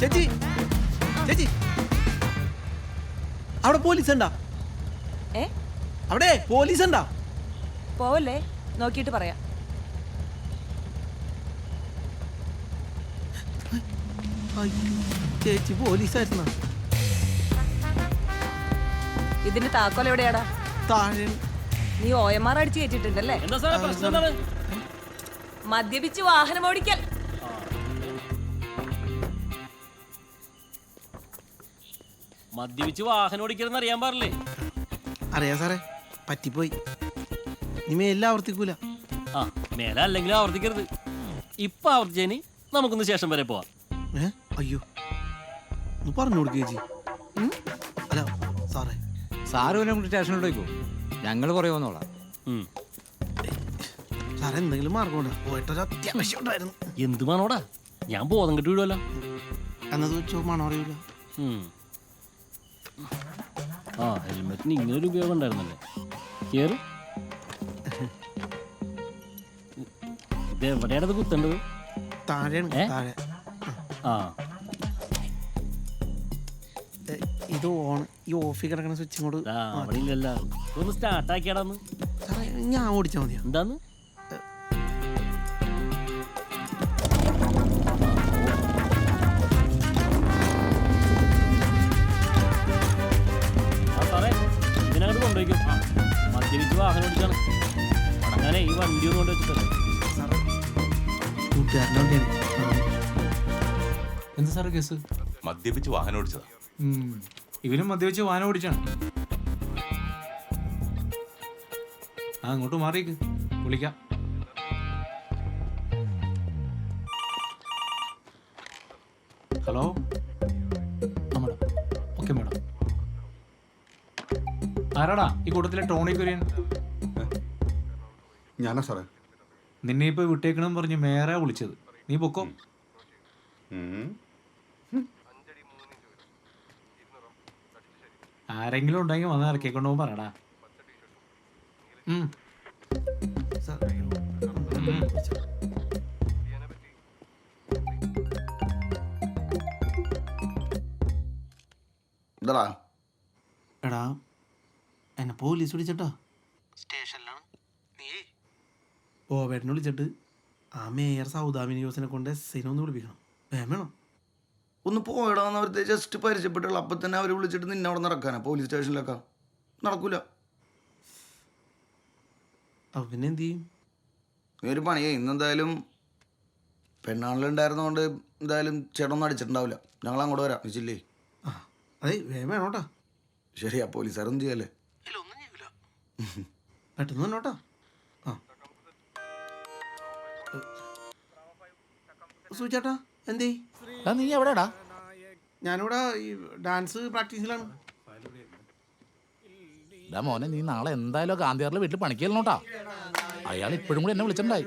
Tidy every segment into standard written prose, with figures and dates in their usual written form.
ചേച്ചി ചേച്ചി അവിടെ പോലീസ് ഉണ്ടാ? അവിടെ പോലീസ് ഉണ്ടാ? പോവല്ലേ, നോക്കിയിട്ട് പറയാം. ചേച്ചി പോലീസായിരുന്ന? ഇതിന്റെ താക്കോൽ എവിടെയാടാ? താഴെ. നീ OMR അടിച്ച് കയറ്റിട്ടുണ്ടല്ലേ? മദ്യപിച്ച് വാഹനം ഓടിക്കൽ. മദ്യപിച്ച് വാഹനം ഓടിക്കലെന്ന് അറിയാൻ പാടില്ലേ? അറിയാ സാറേ, പറ്റിപ്പോയി. നീ മേലിൽ ആവർത്തിക്കൂല. ആ, മേല അല്ലെങ്കിലും ആവർത്തിക്കരുത്. ഇപ്പൊ ആവർത്തിച്ചതിന് നമുക്കൊന്ന് ശേഷം വരെ പോവാം. അയ്യോ, ഒന്ന് പറഞ്ഞു കൊടുക്കുക ചേച്ചി. അല്ല സാറേ, സാറ് സ്റ്റേഷനിലോട്ട് പോയിക്കോ, ഞങ്ങൾ കുറേ വന്നോളാം. സാറേ എന്തെങ്കിലും മാർഗമുണ്ട്? പോയിട്ടൊരു അത്യാവശ്യം ഉണ്ടായിരുന്നു. എന്ത് മണോടാ? ഞാൻ ബോധം കെട്ടി വിടുവല്ലോ. എന്നത് വെച്ചോ മണം അറിയില്ല. ആ, ഹെൽമെറ്റിന് ഇങ്ങനൊരു ഉപയോഗം ഉണ്ടായിരുന്നല്ലേ. കേറ്. ഇത് എവിടെയാണത് കുത്തേണ്ടത്? താഴെയാണ്, താഴെ. ആ, ഇത് ഓൺ. ഈ ഓഫിൽ കിടക്കുന്ന സ്വിച്ച് ഇങ്ങോട്ട് അവിടെ ഇല്ലല്ലോ. ഒന്ന് സ്റ്റാർട്ട് ആക്കിയാടാന്ന്. സാറേ ഞാൻ ഓടിച്ചാൽ മതിയോ? എന്താന്ന്? ഇതിനകത്ത് കൊണ്ടുപോയിക്കും. മദ്യപിച്ച് വാഹനം ഓടിച്ചാണ്. ഞാനേ ഈ വണ്ടി ഒന്ന് കൊണ്ട് വെച്ചിട്ടുണ്ട്. എന്താ സാറേ കേസ്? മദ്യപിച്ച് വാഹനം ഓടിച്ചതാ. ഇവനും മദ്യപിച്ച് വാഹനം ഓടിച്ചാണ്. ആ, അങ്ങോട്ട് മാറിയേക്ക്, വിളിക്കാം. ഹലോ. ആ മേഡം. Okay madam. ആരാടാ ഈ കൂട്ടത്തിലെ ടോണി കുര്യൻ? ഞാനാ സാറേ. നിന്നെ ഇപ്പൊ വിട്ടേക്കണം പറഞ്ഞ് മേറെ വിളിച്ചത്. നീ പൊക്കോ. ആരെങ്കിലും ഉണ്ടെങ്കിൽ വന്ന് ഇറക്കിക്കൊണ്ടു പറയടാ. എടാ, എന്നെ പോലീസ് വിളിച്ചട്ടാ. സ്റ്റേഷനിലാണ്. നീ പോവേട്ടനെ വിളിച്ചിട്ട് ആ മേയർ സൗദാമിനി ജോസിനെ കൊണ്ട് SI ഒന്ന് വിളിപ്പിക്കണം. വേണം. ഒന്ന് പോയിടാന്ന് അവർ ജസ്റ്റ് പരിചയപ്പെട്ടുള്ളൂ. അപ്പം തന്നെ അവർ വിളിച്ചിട്ട് നിന്നെ അവിടെ നടക്കാനാ പോലീസ് സ്റ്റേഷനിലൊക്കെ? നടക്കൂല. അപ്പം പിന്നെ എന്ത് ചെയ്യും? നീ ഒരു പണിയേ, ഇന്നെന്തായാലും പെണ്ണാളിലുണ്ടായിരുന്നതുകൊണ്ട് എന്തായാലും ചേട്ടനൊന്നും അടിച്ചിട്ടുണ്ടാവില്ല. ഞങ്ങൾ അങ്ങോട്ട് വരാം. വെച്ചില്ലേ? ആ, അതെ, വേണോട്ടാ. ശരിയാ, പോലീസുകാരൊന്നും ചെയ്യല്ലേ? ഒന്നും ചെയ്യൂല. പെട്ടെന്ന് വന്നോട്ടാ. ആ സൂചേട്ടാ, എന്തേ? നീ എവിടെടാ? ഞാനിവിടെ ഈ ഡാൻസ് പ്രാക്ടീസിലാണ്. മോനെ, നീ നാളെ എന്തായാലും ഗാന്ധിയാറിലെ വീട്ടിൽ പണിക്കല്ലോട്ടാ. അയാൾ ഇപ്പോഴും കൂടി എന്നെ വിളിച്ചിട്ടുണ്ടായി.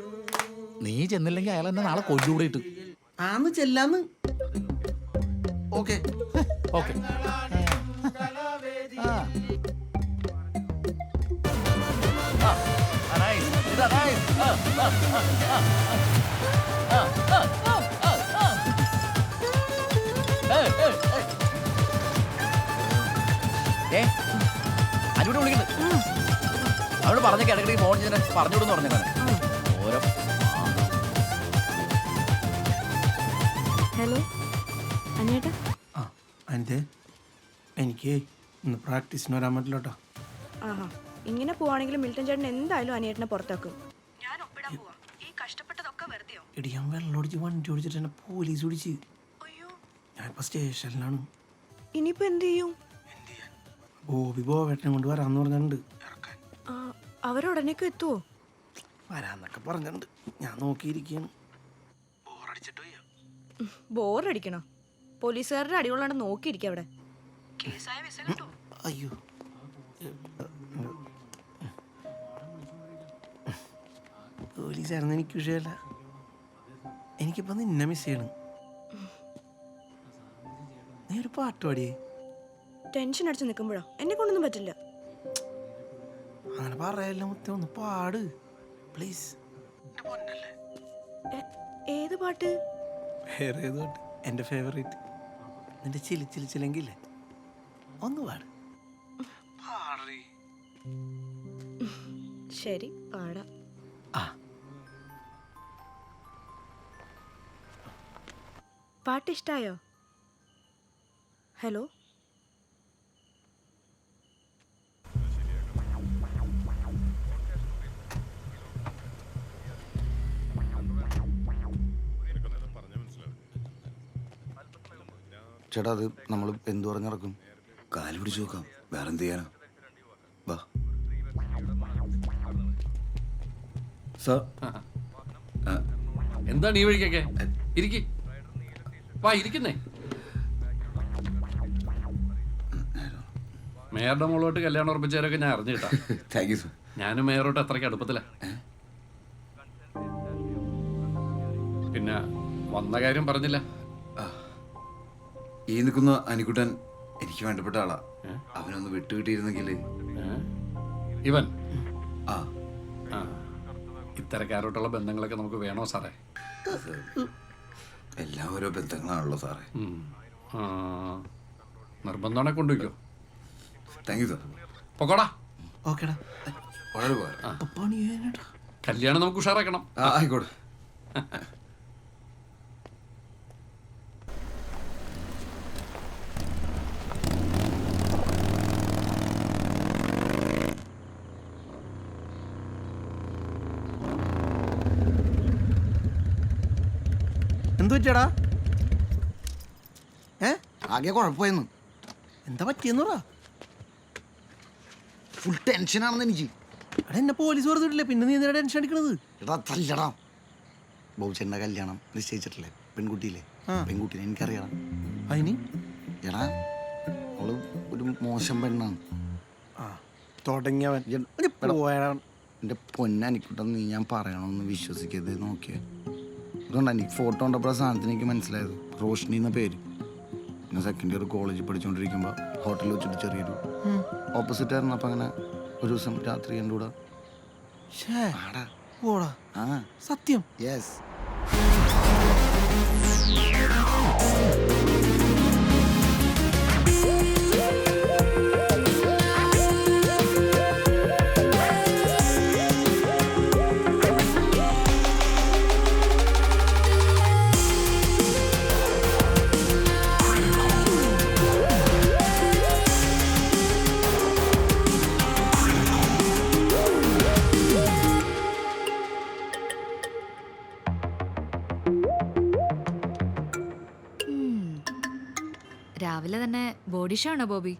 നീ ചെന്നില്ലെങ്കിൽ അയാൾ എന്നെ നാളെ കൊല്ലൂടെ ഇട്ട്. ആന്ന് ചെല്ലാന്ന്. Okay okay. അനുവിടെ വിളിക്കുന്നത് അവള് പറഞ്ഞ ഇടയ്ക്കിടയ്ക്ക് ഫോൺ ചെയ്ത് പറഞ്ഞുവിടുന്ന് പറഞ്ഞു. ഓരോ ഹലോ അനിയേട്ടാ. ആ അനിതേ, എനിക്ക് ഇന്ന് പ്രാക്ടീസിന് വരാൻ പറ്റില്ലോട്ടോ. ആഹാ, ഇങ്ങനെ പോവാണെങ്കിൽ മിൽട്ടൺ ചേട്ടൻ എന്തായാലും അനിയേട്ടനെ പുറത്താക്കും. ഞാൻ ഒപ്പിടാൻ പോവാ. ഈ കഷ്ടപ്പെട്ടതൊക്കെ വെറുതെയോ? എടി, ഞാൻ വെള്ളം ഓടിച്ച് വണ്ടി ഓടിച്ചിട്ട് എന്നെ പോലീസ് പിടിച്ച്. അയ്യോ, ഞാനിപ്പോൾ സ്റ്റേഷനിലാണ്. ഇനിയിപ്പോ എന്ത് ചെയ്യും? ബോവേട്ടനെ കൊണ്ട് വരാമെന്ന് പറഞ്ഞിട്ടുണ്ട്. ഇറക്കാൻ അവരുടനേക്ക് എത്തുവോ? വരാന്നൊക്കെ പറഞ്ഞിട്ടുണ്ട്. ഞാൻ നോക്കിയിരിക്കുകയാണ്. ബോറടിച്ചിട്ട് വയ്യ. ബോറടിക്കണോ? പോലീസുകാരുടെ അടികൊള്ളാണ്ട് നോക്കിയിരിക്കുക അവിടെ. അയ്യോ, പോലീസായിരുന്നു എനിക്ക് വിഷയമല്ല. എനിക്കിപ്പോൾ നിന്നെ മിസ് ചെയ്യണം. നീ ഒരു പാട്ട് പാടിയേ. ടെൻഷൻ അടിച്ച് നിൽക്കുമ്പോഴോ? എന്നെ കൊണ്ടൊന്നും പറ്റില്ല. അങ്ങനെ പറയല്ല മുത്തേ, ഒന്ന് പാട് പ്ലീസ്. ഏത് പാട്ട്? വേറെ ഏത് പാട്ട്? എൻ്റെ ഫേവറേറ്റ്. നിന്റെ ചിലിച്ചിലിച്ചില്ലെങ്കിലേ ഒന്ന് പാട്. ശരി പാടാം. ആ പാട്ട് ഇഷ്ടായോ? ഹലോ, ചേട്ടാ അത് നമ്മൾ എന്തു പറഞ്ഞിറക്കും? കാല് പിടിച്ച് നോക്കാം, വേറെ എന്ത് ചെയ്യാനാ? വാ സാർ എന്താണ് ഈ വഴിക്കൊക്കെ? ഇരിക്കി വാ, ഇരിക്കുന്നേ. മേയറുടെ മോളോട്ട് കല്യാണം ഉറപ്പിച്ചവരൊക്കെ ഞാൻ അറിഞ്ഞു കേട്ടാ. Thank you sir. ഞാനും മേയറോട്ട് അത്രയ്ക്ക് അടുപ്പത്തില്ല. പിന്നെ വന്ന കാര്യം പറഞ്ഞില്ല. ഈ നിൽക്കുന്ന അനിക്കുട്ടൻ എനിക്ക് വേണ്ടപ്പെട്ട ആളാ. അവനൊന്ന് വിട്ടുകിട്ടിയിരുന്നെങ്കിൽ. ഇവൻ ആ ആ ഇത്തരക്കാരോട്ടുള്ള ബന്ധങ്ങളൊക്കെ നമുക്ക് വേണോ സാറേ? എല്ലാം ഓരോ ബന്ധങ്ങളാണല്ലോ സാറേ. നിർബന്ധമാണെ കൊണ്ടുവയ്ക്കോ. Thank you sir. പൊക്കോടാ. ഓക്കേടാ. വളരെ ഉപകാരം. പണി ചെയ്യാനാട്ടാ. കല്യാണം നമുക്ക് ഉഷാറാക്കണം. ആയിക്കോട്ടെ. എന്തു പറ്റിയടാ? ആകെ കുഴപ്പമായിരുന്നു. എന്താ പറ്റിയെന്ന് പറ. ഫുൾ ടെൻഷനാണെന്ന് എനിക്ക്. എടാ എന്നെ പോലീസ് പറഞ്ഞിട്ടില്ലേ, പിന്നെ നീ എന്തിനാ ടെൻഷൻ അടിക്കണത്? എടാ തല്ലടാ. ബോച്ചേൻ്റെ കല്യാണം നിശ്ചയിച്ചിട്ടില്ലേ? പെൺകുട്ടിയില്ലേ? പെൺകുട്ടീനെ എനിക്കറിയാം. അതിന് എടാ അവള് ഒരു മോശം പെണ്ണാണ്. ആ തുടങ്ങിയവൻ പോയാ. എൻ്റെ പൊന്നനിക്കുട്ടൻ, നീ ഞാൻ പറയണമെന്ന് വിശ്വസിക്കരുത്. നോക്കിയേ, അതുകൊണ്ടാണ് എനിക്ക് ഫോട്ടോ കണ്ടപ്പോൾ സാധനത്തിന് എനിക്ക് മനസ്സിലായത്. റോഷ്നി എന്ന പേര്. പിന്നെ സെക്കൻഡ് ഇയർ കോളേജിൽ പഠിച്ചുകൊണ്ടിരിക്കുമ്പോൾ ഹോട്ടലിൽ വെച്ചിട്ട് ചെറിയൊരു ഓപ്പോസിറ്റ് ആയിരുന്നു. അപ്പം അങ്ങനെ ഒരു ദിവസം രാത്രി എൻ്റെ കൂടെ. പോടാ. ആ സത്യം? യെസ്. രാവിലെ തന്നെ ബോഡി ഷോ ആണോ ബോബി?